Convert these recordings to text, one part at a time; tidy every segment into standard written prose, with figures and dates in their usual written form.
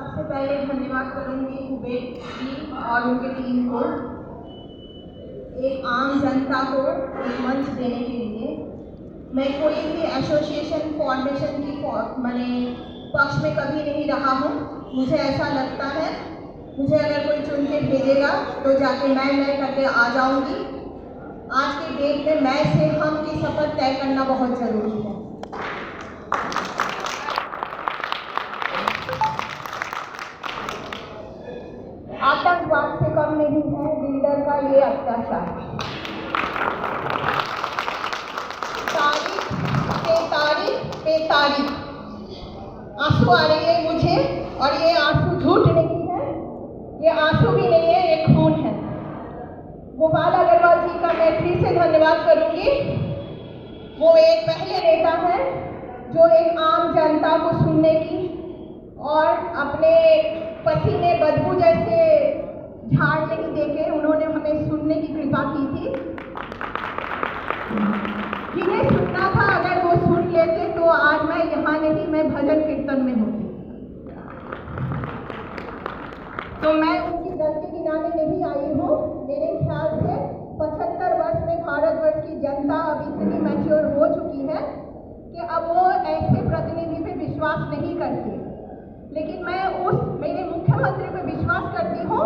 सबसे पहले धन्यवाद करूंगी कुबेर जी और उनकी टीम को, एक आम जनता को एक मंच देने के लिए। मैं कोई भी एसोसिएशन फाउंडेशन की मैंने पक्ष में कभी नहीं रहा हूँ। मुझे ऐसा लगता है मुझे अगर कोई चुन के भेजेगा तो जाके मैं करके आ जाऊँगी। आज के डेट में मैं से हम की शपथ तय करना बहुत ज़रूरी है। आतंकवाद से कम नहीं है बिल्डर का ये अत्याचार। तारीख पे तारीख आंसू आ रही है मुझे, और ये आंसू झूठ नहीं है, ये आंसू भी नहीं है, ये खून है। गोपाल अग्रवाल जी का मैं फिर से धन्यवाद करूंगी। वो एक पहले नेता है जो एक आम जनता को सुनने की और अपने पसीने बदबू जैसे झाड़ नहीं देके उन्होंने हमें सुनने की कृपा की थी। जिन्हें सुनना था अगर वो सुन लेते तो आज मैं यहाँ नहीं, मैं भजन कीर्तन में होती। तो मैं उनकी गलती गिनाने नहीं आई हूँ। मेरे ख्याल से 75 वर्ष में भारतवर्ष की जनता अब इतनी मैच्योर हो चुकी है कि अब वो ऐसे प्रतिनिधि पे विश्वास नहीं करती। लेकिन मैं मेरे मुख्यमंत्री पे विश्वास करती हूँ।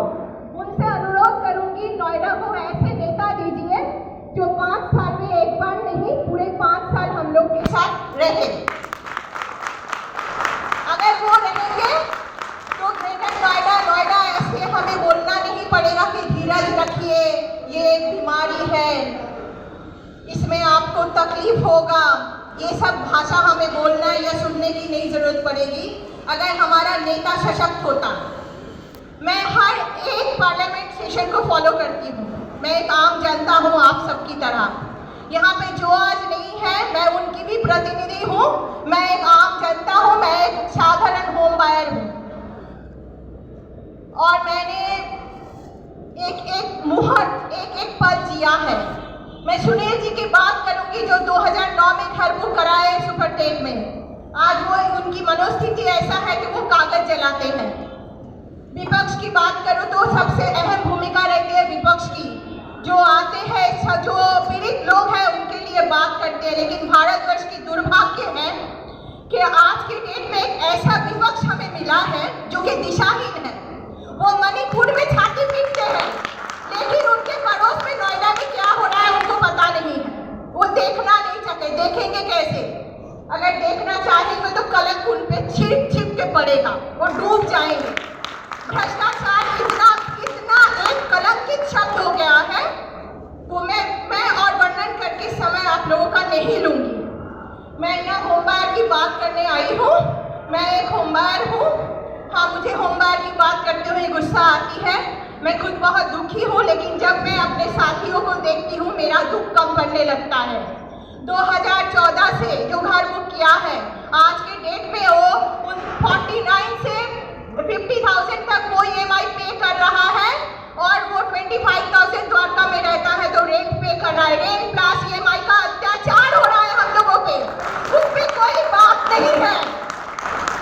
उनसे अनुरोध करूंगी नोएडा को ऐसे नेता दीजिए जो 5 साल में एक बार नहीं पूरे 5 साल हम लोग के साथ रहे। अगर वो रहेंगे तो ग्रेटर नोएडा ऐसे हमें बोलना नहीं पड़ेगा कि धीरज रखिए, ये एक बीमारी है, इसमें आपको तकलीफ होगा। ये सब भाषा हमें बोलना या सुनने की नहीं जरूरत पड़ेगी अगर हमारा नेता सशक्त होता। मैं हर एक पार्लियामेंट सेशन को फॉलो करती हूँ। मैं एक आम जनता हूँ आप सबकी तरह। यहाँ पे जो आज नहीं है मैं उनकी भी प्रतिनिधि हूँ। मैं एक आम जनता हूँ, मैं एक साधारण होम बायर हूँ। और मैंने एक मुहूर्त एक पल जिया है। मैं सुनील जी की बात करूँगी जो 2009 में घर बुक कराए सुपरटेक में। आज वो उनकी मनोस्थिति ऐसा है कि वो कागज जलाते हैं। विपक्ष की बात करो तो सबसे अहम भूमिका रहती है विपक्ष की। जो आते हैं, जो पीड़ित लोग हैं उनके लिए बात करते हैं। लेकिन भारतवर्ष की दुर्भाग्य है कि आज के डेट में एक ऐसा विपक्ष हमें मिला है जो कि दिशाहीन है। वो मणिपुर में छाती पीटते हैं लेकिन उनके पड़ोस में नोएडा में क्या हो रहा है उनको पता नहीं है। वो देखना नहीं चाहते। देखेंगे कैसे? अगर देखना चाहेंगे तो कलंक उन पे छिप के पड़ेगा, वो डूब जाएंगे। भ्रष्टाचार इतना एक कलंकित शब्द हो गया है तो मैं और वर्णन करके समय आप लोगों का नहीं लूंगी। मैं यहाँ होमबायर की बात करने आई हूँ। मैं एक होमबायर हूँ। हाँ, मुझे होमबायर की बात करते हुए गुस्सा आती है। मैं खुद बहुत दुखी हूँ, लेकिन जब मैं अपने साथियों को देखती हूँ मेरा दुख कम करने लगता है। 2014 से जो घर बुक किया है आज के डेट में वो 49 से 50,000 तक वो EMI पे कर रहा है और वो 25,000 द्वारका में रहता है तो रेंट पे कर रहा है। रेंट प्लस EMI का अत्याचार हो रहा है हम लोगों पे। उस पर कोई बात नहीं है।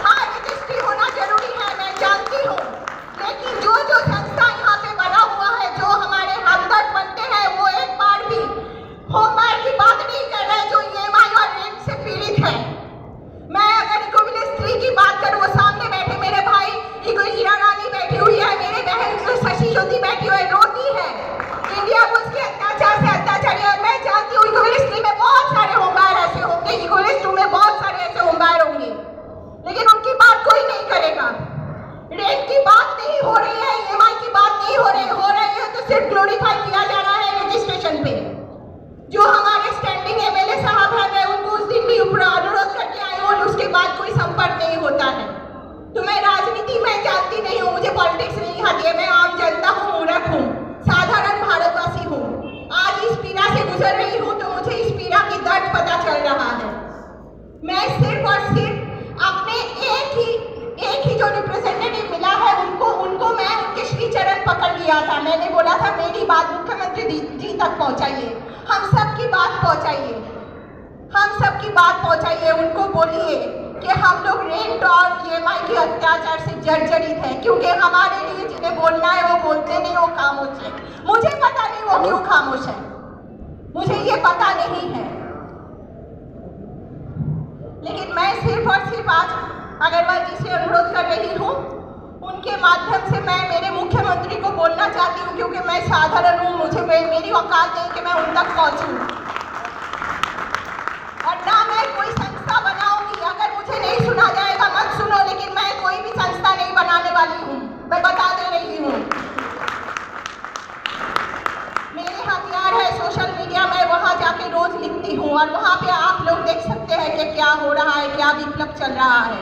हाँ, रजिस्ट्री होना जरूरी है, मैं जानती हूँ, लेकिन जो संस्था यहाँ पे बना हुआ है, जो हमारे हमदर्द बनते हैं, वो एक बार भी होमबायर की बात नहीं कर रहे जो EMI और रेंट से पीड़ित है। मैं अगर इकोविलेज 3 की बात करूँ, वो सामने बैठे मेरे भाई हीरा रानी बैठी हुई है, मेरे बहन शशि ज्योति बैठी हुई है, रोती है। इंडिया को उसके अत्याचार से अत्याचारी है। मैं जानती हूँ इकोविलेज 3 में बहुत सारे होमबायर ऐसे होंगे, इकोविलेज 2 में बहुत सारे ऐसे होमबायर होंगे, लेकिन उनकी बात कोई नहीं करेगा। रेंट की बात नहीं हो रही है, EMI की बात नहीं हो रही है तो सिर्फ ग्लोरीफाई किया जा रहा है रजिस्ट्रेशन पे। जो हमारे स्टैंडिंग MLA साहब है, मैं उनको उस दिन भी अनुरोध करके आई हूँ, उसके बाद कोई संपर्क नहीं होता है। तो मैं राजनीति में जानती नहीं हूँ, मुझे पॉलिटिक्स नहीं आती है। मैं आम जनता हूँ, मूर्ख हूँ, साधारण भारतवासी हूँ। आज इस पीड़ा से गुजर रही हूँ तो मुझे इस पीड़ा की दर्द पता चल रहा है। मैं सिर्फ और सिर्फ अपने एक ही जो रिप्रेजेंटेटिव मिला है उनको मैं उनके श्री चरण पकड़ लिया था। मैंने बोला था मेरी बात मुख्यमंत्री जी तक पहुँचाइए, हम सब की बात पहुँचाइए, हम सब की बात पहुँचाइए। उनको बोलिए कि हम लोग रेंट और EMI के अत्याचार से जर्जरित है, क्योंकि हमारे लिए जिन्हें बोलना है वो बोलते नहीं, वो खामोश है। मुझे पता नहीं वो क्यों खामोश है, मुझे ये पता नहीं है। लेकिन मैं सिर्फ और सिर्फ आज अग्रवाल जी से अनुरोध कर रही हूँ, उनके माध्यम से मैं मेरे मुख्यमंत्री को बोलना चाहती हूँ, क्योंकि मैं साधारण हूँ, मेरी औकात नहीं कि मैं उन तक पहुँचूँ, और ना मैं कोई संस्था बनाऊंगी। अगर मुझे नहीं सुना जाएगा मत सुनो, लेकिन मैं कोई भी संस्था नहीं बनाने वाली हूँ, मैं बता दे रही हूँ। मेरे हथियार है सोशल मीडिया, मैं वहाँ जाके रोज लिखती हूँ, और वहाँ पे आप लोग देख सकते हैं कि क्या हो रहा है, क्या विप्लव चल रहा है।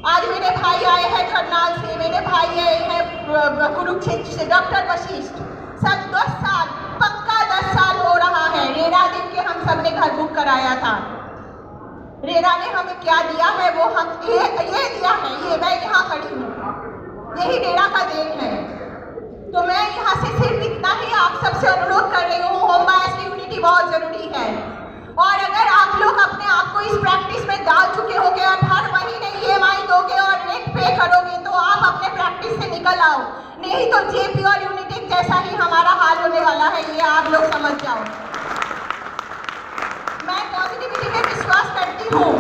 आज मेरे भाई आए हैं करनाल से, मेरे भाई आए हैं कुरुक्षेत्र से, डॉक्टर वशिष्ठ, सब 10 साल, पक्का 10 साल हो रहा है। रेरा दिन के हम सब ने घर बुक कराया था। रेरा ने हमें क्या दिया है, वो हम ये दिया है, ये मैं यहाँ खड़ी हूँ, यही रेरा का देन है। तो मैं यहाँ से सिर्फ इतना ही आप सबसे अनुरोध कर रही हूँ, होम बायस की यूनिटी बहुत जरूरी है। और अगर आप लोग अपने आप को इस प्रैक्टिस में डाल चुके होगे और हर महीने EMI दोगे और रेंट पे करोगे, तो आप अपने प्रैक्टिस से निकल आओ, नहीं तो जेपी और यूनिटेक जैसा ही हमारा हाल होने वाला है, ये आप लोग समझ जाओ। मैं पॉजिटिविटी में विश्वास करती हूँ,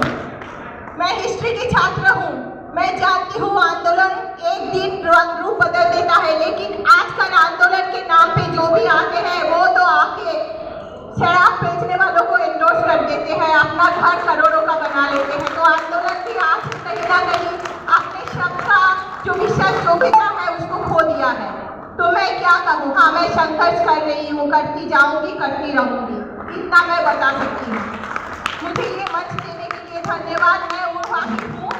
मैं हिस्ट्री की छात्र हूँ, मैं जानती हूँ आंदोलन एक दिन रूप बदल देता है, लेकिन आजकल आंदोलन के नाम पे जो भी आते हैं वो तो आके शराब बेचने वालों को एंडोर्स कर देते हैं, अपना घर करोड़ों का बना लेते हैं। तो आंदोलन भी आज कहीं ना कहीं अपने शब्द का जो विशेष योग्यता है उसको खो दिया है। तो मैं क्या कहूँ, हाँ मैं संघर्ष कर रही हूँ, करती जाऊँगी, करती रहूँगी, इतना मैं बता सकती हूँ। मुझे ये मंच देने के लिए धन्यवाद। मैं वो वाकिफ हूँ,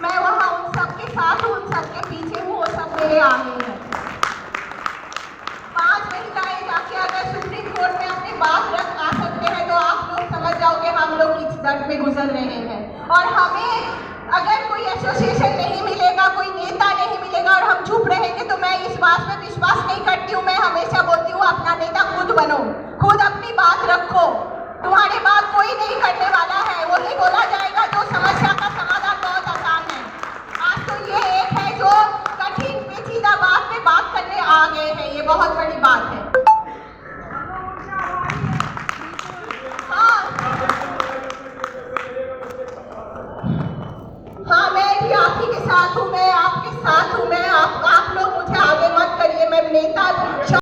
मैं वहाँ उन सबके साथ हूँ, उन सबके पीछे हूँ, वो सब मेरे आगे हैं। 5 महिलाएं जाके अगर सुप्रीम कोर्ट में अपनी बात रख आ सकते हैं, तो आप लोग समझ जाओ कि हम लोग किस दर्द में गुजर रहे हैं। और हमें अगर कोई एसोसिएशन नहीं मिलेगा, कोई नेता नहीं मिलेगा और हम चुप रहेंगे, तो मैं इस बात में विश्वास नहीं करती हूँ। मैं हमेशा बोलती हूँ अपना नेता खुद बनो, खुद अपनी बात रखो, तुम्हारी बात कोई नहीं करने वाला है, वही बोला जाएगा जो समस्या का समाधान बहुत आसान है। आज तो ये एक है जो कठिन पेचीदा बात पे बात करने आ गए हैं, ये बहुत बड़ी बात है। हाँ मैं भी आप ही के साथ हूँ, मैं आपके साथ हूँ, मैं आप लोग मुझे आगे मत करिए, मैं नेता